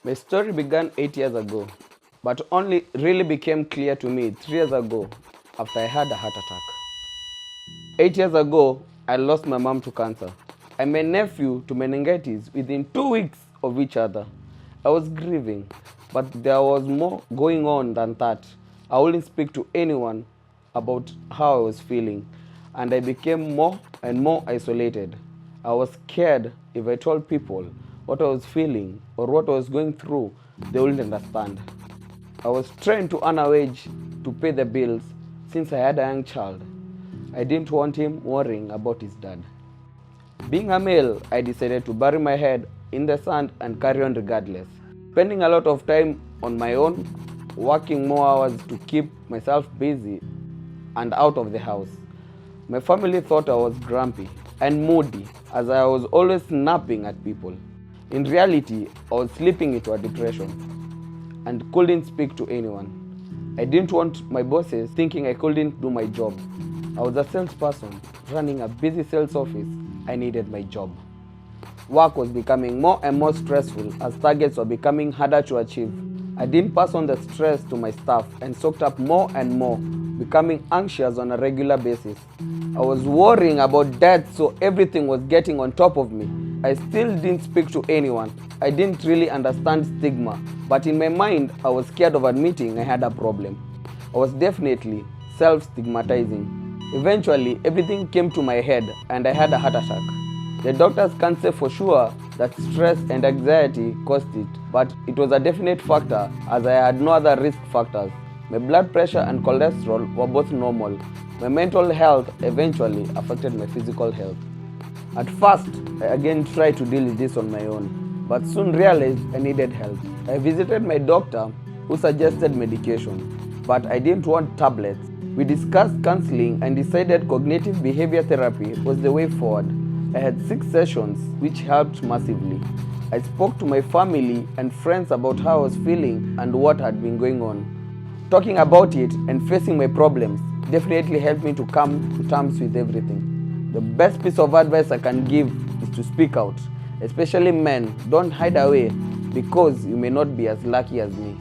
My story began 8 years ago, but only really became clear to me 3 years ago after I had a heart attack. 8 years ago, I lost my mom to cancer and my nephew to meningitis within 2 weeks of each other. I was grieving, but there was more going on than that. I wouldn't speak to anyone about how I was feeling, and I became more and more isolated. I was scared if I told people what I was feeling or what I was going through, they wouldn't understand. I was trying to earn a wage to pay the bills since I had a young child. I didn't want him worrying about his dad. Being a male, I decided to bury my head in the sand and carry on regardless. Spending a lot of time on my own, working more hours to keep myself busy and out of the house. My family thought I was grumpy and moody as I was always snapping at people. In reality, I was slipping into a depression and couldn't speak to anyone. I didn't want my bosses thinking I couldn't do my job. I was a salesperson running a busy sales office. I needed my job. Work was becoming more and more stressful as targets were becoming harder to achieve. I didn't pass on the stress to my staff and soaked up more and more, becoming anxious on a regular basis. I was worrying about death, so everything was getting on top of me. I still didn't speak to anyone. I didn't really understand stigma, but in my mind, I was scared of admitting I had a problem. I was definitely self-stigmatizing. Eventually, everything came to my head and I had a heart attack. The doctors can't say for sure that stress and anxiety caused it, but it was a definite factor as I had no other risk factors. My blood pressure and cholesterol were both normal. My mental health eventually affected my physical health. At first, I again tried to deal with this on my own, but soon realized I needed help. I visited my doctor who suggested medication, but I didn't want tablets. We discussed counseling and decided cognitive behavior therapy was the way forward. I had 6 sessions which helped massively. I spoke to my family and friends about how I was feeling and what had been going on. Talking about it and facing my problems definitely helped me to come to terms with everything. The best piece of advice I can give is to speak out. Especially men, don't hide away because you may not be as lucky as me.